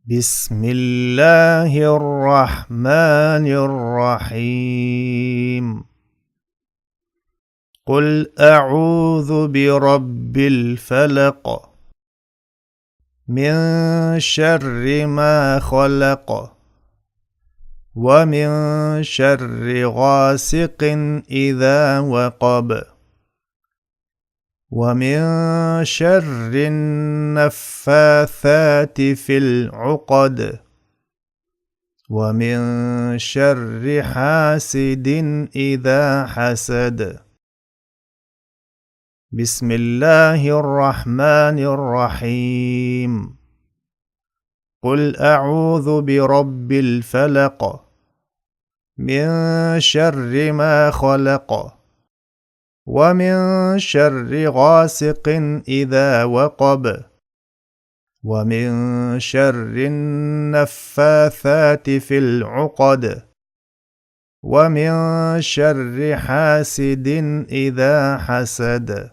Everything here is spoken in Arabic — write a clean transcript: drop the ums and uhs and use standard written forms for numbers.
بسم الله الرحمن الرحيم. قل أعوذ برب الفلق من شر ما خلق ومن شر غاسق إذا وقب ومن شر النفاثات في العقد ومن شر حاسد إذا حسد. بسم الله الرحمن الرحيم. قل أعوذ برب الفلق من شر ما خلق ومن شر غاسق إذا وقب ومن شر النفاثات في العقد ومن شر حاسد إذا حسد.